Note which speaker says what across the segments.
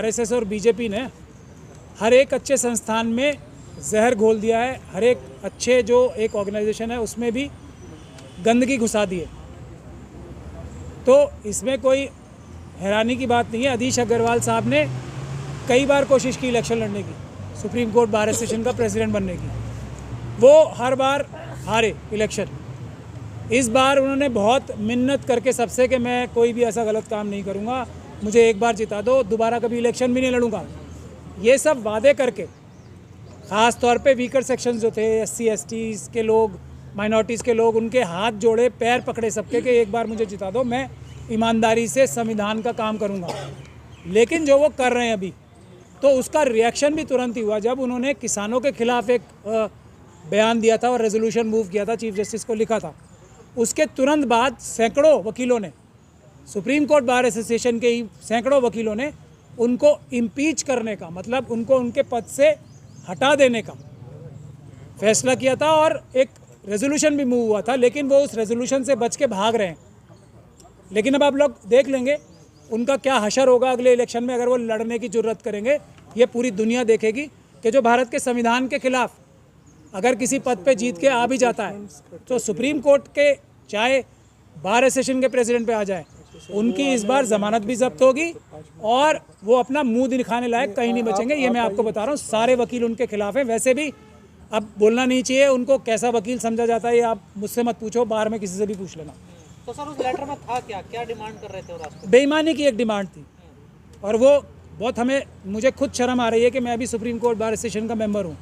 Speaker 1: RSS और BJP ने हर एक अच्छे संस्थान में जहर घोल दिया है। हर एक अच्छे जो एक ऑर्गेनाइजेशन है उसमें भी गंदगी घुसा दी है। तो इसमें कोई हैरानी की बात नहीं है। अधीश अग्रवाल साहब ने कई बार कोशिश की इलेक्शन लड़ने की, सुप्रीम कोर्ट बार एसोसिएशन का प्रेसिडेंट बनने की, वो हर बार हारे इलेक्शन। इस बार उन्होंने बहुत मिन्नत करके सबसे कि मैं कोई भी ऐसा गलत काम नहीं करूँगा, मुझे एक बार जिता दो, दोबारा कभी इलेक्शन भी नहीं लड़ूंगा, ये सब वादे करके ख़ास तौर पे वीकर सेक्शंस जो थे, SC STs के लोग, माइनॉरिटीज़ के लोग, उनके हाथ जोड़े, पैर पकड़े सबके कि एक बार मुझे जिता दो, मैं ईमानदारी से संविधान का काम करूँगा। लेकिन जो वो कर रहे हैं अभी, तो उसका रिएक्शन भी तुरंत ही हुआ जब उन्होंने किसानों के खिलाफ एक बयान दिया था और रेजोल्यूशन मूव किया था, चीफ जस्टिस को लिखा था। उसके तुरंत बाद सैकड़ों वकीलों ने, सुप्रीम कोर्ट बार एसोसिएशन के ही सैकड़ों वकीलों ने उनको इम्पीच करने का, मतलब उनको उनके पद से हटा देने का फैसला किया था और एक रेजोल्यूशन भी मूव हुआ था। लेकिन वो उस रेजोल्यूशन से बच के भाग रहे हैं। लेकिन अब आप लोग देख लेंगे उनका क्या हशर होगा अगले इलेक्शन में अगर वो लड़ने की जुर्रत करेंगे। ये पूरी दुनिया देखेगी कि जो भारत के संविधान के खिलाफ अगर किसी पद पे जीत के आ भी जाता है तो सुप्रीम कोर्ट के चाहे बार एसोसिएशन के प्रेसिडेंट पे आ जाए, उनकी इस बार जमानत भी जब्त होगी और वो अपना मुंह दिखाने लायक कहीं नहीं बचेंगे। ये मैं आपको बता रहा हूँ, सारे वकील उनके खिलाफ हैं। वैसे भी अब बोलना नहीं चाहिए, उनको कैसा वकील समझा जाता है ये आप मुझसे मत पूछो, बाहर में किसी से भी पूछ लेना।
Speaker 2: तो सर उस लेटर में था क्या डिमांड कर रहे थे? और
Speaker 1: बेईमानी की एक डिमांड थी और वो बहुत मुझे खुद शर्म आ रही है कि मैं अभी सुप्रीम कोर्ट बार एसोसिएशन का मेंबर हूँ।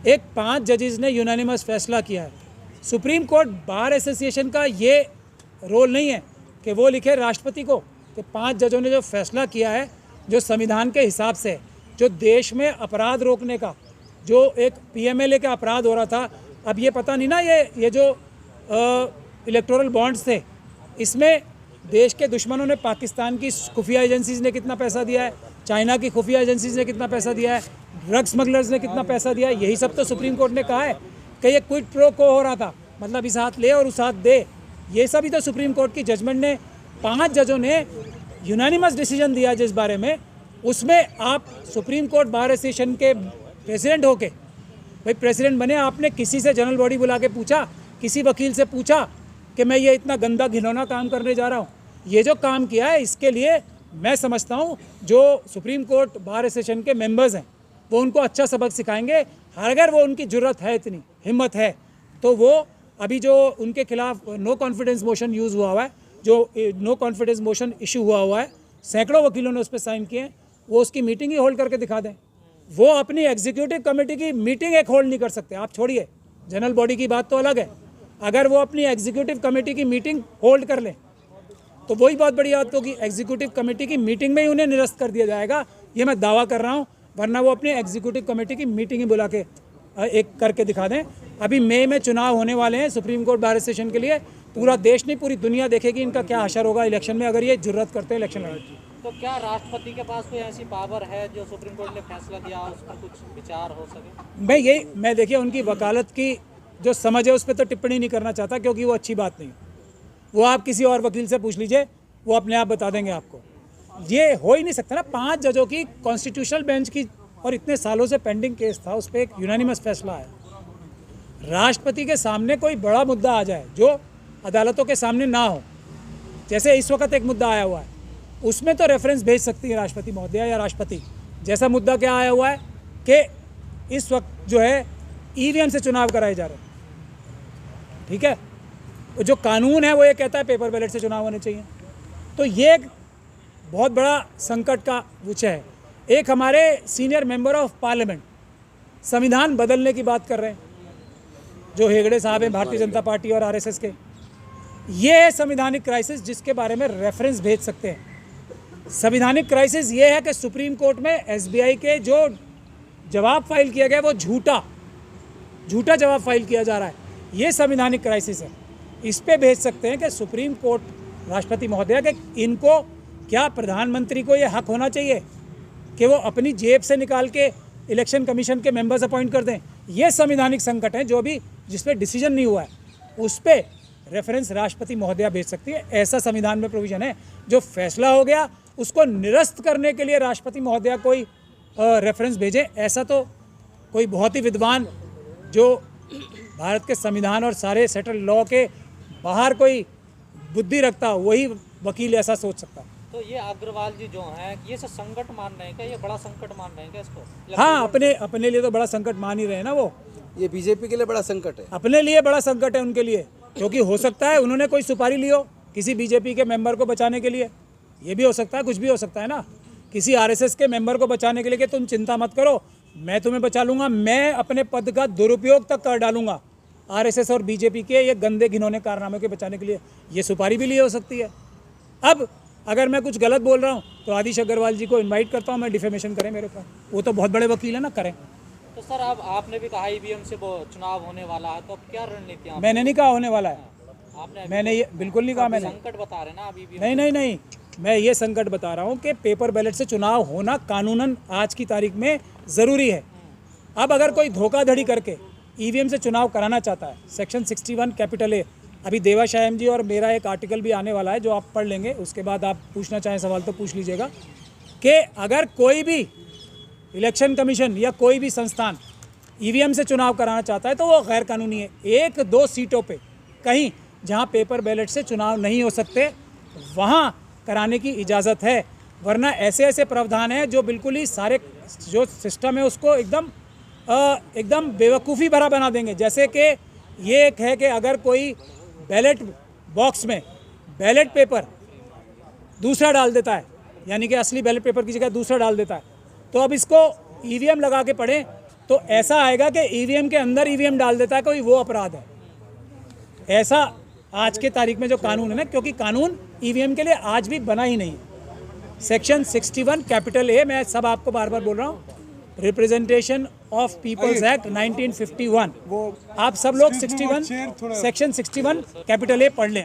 Speaker 1: एक 5 जजेस ने यूनानिमस फैसला किया है। सुप्रीम कोर्ट बार एसोसिएशन का ये रोल नहीं है कि वो लिखे राष्ट्रपति को कि 5 जजों ने जो फैसला किया है, जो संविधान के हिसाब से, जो देश में अपराध रोकने का, जो एक PMLA का अपराध हो रहा था, अब ये पता नहीं ना ये जो इलेक्टोरल बॉन्ड्स थे, इसमें देश के दुश्मनों ने, पाकिस्तान की खुफिया एजेंसीज़ ने कितना पैसा दिया है, चाइना की खुफिया एजेंसीज़ ने कितना पैसा दिया है, ड्रग स्मगलर्स ने कितना पैसा दिया है, यही सब तो सुप्रीम कोर्ट ने कहा है कि ये क्विड प्रो को हो रहा था, मतलब इस हाथ ले और उस हाथ दे। ये सभी तो सुप्रीम कोर्ट की जजमेंट ने, 5 जजों ने यूनानिमस डिसीजन दिया जिस बारे में, उसमें आप सुप्रीम कोर्ट बार एसोसिएशन के प्रेसिडेंट होके, भाई प्रेसिडेंट बने, आपने किसी से जनरल बॉडी बुला के पूछा, किसी वकील से पूछा कि मैं ये इतना गंदा घिनौना काम करने जा रहा हूँ? ये जो काम किया है इसके लिए मैं समझता हूँ जो सुप्रीम कोर्ट बार एसोसिएशन के मेंबर्स हैं वो उनको अच्छा सबक सिखाएंगे। अगर वो उनकी ज़रूरत है, इतनी हिम्मत है, तो वो अभी जो उनके खिलाफ नो कॉन्फिडेंस मोशन यूज़ हुआ है, जो नो कॉन्फिडेंस मोशन इशू हुआ है, सैकड़ों वकीलों ने उस पर साइन किए हैं, वो उसकी मीटिंग ही होल्ड करके दिखा दें। वो अपनी एग्जीक्यूटिव कमेटी की मीटिंग एक होल्ड नहीं कर सकते। आप छोड़िए, जनरल बॉडी की बात तो अलग है, अगर वो अपनी एग्जीक्यूटिव कमेटी की मीटिंग होल्ड कर लें तो वही बहुत बड़ी बात होगी। एग्जीक्यूटिव कमेटी की मीटिंग में ही उन्हें निरस्त कर दिया जाएगा, ये मैं दावा कर रहा हूँ। वरना वो अपनी एग्जीक्यूटिव कमेटी की मीटिंग ही बुला के एक करके दिखा दें। अभी मई में चुनाव होने वाले हैं सुप्रीम कोर्ट बार एसोसिएशन के लिए। पूरा देश नहीं, पूरी दुनिया देखेगी इनका क्या हशर होगा इलेक्शन में अगर ये जुर्रत करते हैं इलेक्शन लड़ने की।
Speaker 2: तो क्या राष्ट्रपति के पास कोई ऐसी पावर है जो सुप्रीम कोर्ट ने फैसला दिया उस पर कुछ विचार हो सके?
Speaker 1: मैं देखिए उनकी वकालत की जो समझ है उस पर तो टिप्पणी नहीं करना चाहता, क्योंकि वो अच्छी बात नहीं। वो आप किसी और वकील से पूछ लीजिए, वो अपने आप बता देंगे आपको। ये हो ही नहीं सकता ना, 5 जजों की कॉन्स्टिट्यूशनल बेंच की, और इतने सालों से पेंडिंग केस था, उस पर एक यूनानिमस फैसला आया। राष्ट्रपति के सामने कोई बड़ा मुद्दा आ जाए जो अदालतों के सामने ना हो, जैसे इस वक्त एक मुद्दा आया हुआ है, उसमें तो रेफरेंस भेज सकती है राष्ट्रपति महोदया या राष्ट्रपति। जैसा मुद्दा क्या आया हुआ है कि इस वक्त जो है EVM से चुनाव कराए जा रहे हैं, ठीक है, जो कानून है वो ये कहता है पेपर बैलेट से चुनाव होने चाहिए। तो ये एक बहुत बड़ा संकट का विषय है। एक हमारे सीनियर मेंबर ऑफ पार्लियामेंट संविधान बदलने की बात कर रहे हैं, जो हेगड़े साहब हैं भारतीय जनता पार्टी और RSS के। ये है संवैधानिक क्राइसिस जिसके बारे में रेफरेंस भेज सकते हैं। संवैधानिक क्राइसिस ये है कि सुप्रीम कोर्ट में SBI के जो जवाब फाइल किया गया वो झूठा जवाब फाइल किया जा रहा है, ये संवैधानिक क्राइसिस है। इस पे भेज सकते हैं कि सुप्रीम कोर्ट राष्ट्रपति महोदया के इनको क्या प्रधानमंत्री को ये हक होना चाहिए कि वो अपनी जेब से निकाल के इलेक्शन कमीशन के मेंबर्स अपॉइंट कर दें। ये संवैधानिक संकट है जो भी जिस पे डिसीजन नहीं हुआ है, उस पर रेफरेंस राष्ट्रपति महोदया भेज सकती है। ऐसा संविधान में प्रोविजन है। जो फैसला हो गया उसको निरस्त करने के लिए राष्ट्रपति महोदया कोई रेफरेंस भेजें, ऐसा तो कोई बहुत ही विद्वान जो भारत के संविधान और सारे सेटल लॉ के बाहर कोई बुद्धि रखता वही वकील ऐसा सोच सकता।
Speaker 2: तो ये अग्रवाल जी जो हैं ये सब संकट मान रहे हैं क्या, ये बड़ा संकट मान रहे हैं क्या इसको?
Speaker 1: हाँ, अपने लिए तो बड़ा संकट मान ही रहे हैं ना वो।
Speaker 3: ये बीजेपी के लिए बड़ा संकट है,
Speaker 1: अपने लिए बड़ा संकट है उनके लिए, क्योंकि हो सकता है उन्होंने कोई सुपारी ली हो किसी बीजेपी के मेंबर को बचाने के लिए, ये भी हो सकता है, कुछ भी हो सकता है ना, किसी आरएसएस के मेंबर को बचाने के लिए कि तुम चिंता मत करो मैं तुम्हें बचा लूँगा, मैं अपने पद का दुरुपयोग तक कर डालूंगा आरएसएस और बीजेपी के ये गंदे घिनौने कारनामे के बचाने के लिए, ये सुपारी भी ली हो सकती है। अब अगर मैं कुछ गलत बोल रहा हूँ तो आदिश अग्रवाल जी को इनवाइट करता हूँ मैं, डिफेमेशन करें मेरे ऊपर, वो तो बहुत बड़े वकील है ना, करें।
Speaker 2: तो सर अब आपने भी कहा ईवीएम से वो चुनाव होने वाला है, तो अब क्या रणनीति है?
Speaker 1: मैंने नहीं कहा होने वाला है,
Speaker 2: आपने
Speaker 1: मैंने ये बिल्कुल नहीं कहा, मैंने
Speaker 2: संकट बता रहे ना आप ईवीएम।
Speaker 1: नहीं, मैं ये संकट बता रहा हूँ कि पेपर बैलेट से चुनाव होना कानूनन आज की तारीख में ज़रूरी है। अब अगर कोई धोखाधड़ी करके ईवीएम से चुनाव कराना चाहता है, सेक्शन 61 कैपिटल ए, अभी देवाशायम जी और मेरा एक आर्टिकल भी आने वाला है जो आप पढ़ लेंगे, उसके बाद आप पूछना चाहें सवाल तो पूछ लीजिएगा, कि अगर कोई भी इलेक्शन कमीशन या कोई भी संस्थान ईवीएम से चुनाव कराना चाहता है तो वो गैर कानूनी है। 1-2 सीटों पे कहीं जहां पेपर बैलेट से चुनाव नहीं हो सकते वहां कराने की इजाज़त है, वरना ऐसे प्रावधान है जो बिल्कुल ही सारे जो सिस्टम है उसको एकदम बेवकूफ़ी भरा बना देंगे। जैसे कि ये एक है कि अगर कोई बैलेट बॉक्स में बैलेट पेपर दूसरा डाल देता है, यानी कि असली बैलेट पेपर की जगह दूसरा डाल देता है, तो अब इसको ईवीएम लगा के पढ़ें तो ऐसा आएगा कि ईवीएम के अंदर ईवीएम डाल देता है कोई, वो अपराध है। ऐसा आज के तारीख में जो कानून है ना, क्योंकि कानून ईवीएम के लिए आज भी बना ही नहीं है। सेक्शन 61 कैपिटल ए, मैं सब आपको बार बार बोल रहा हूँ, रिप्रेजेंटेशन ऑफ पीपल्स एक्ट 1951, आप सब लोग 61 सेक्शन 61 कैपिटल ए पढ़ लें।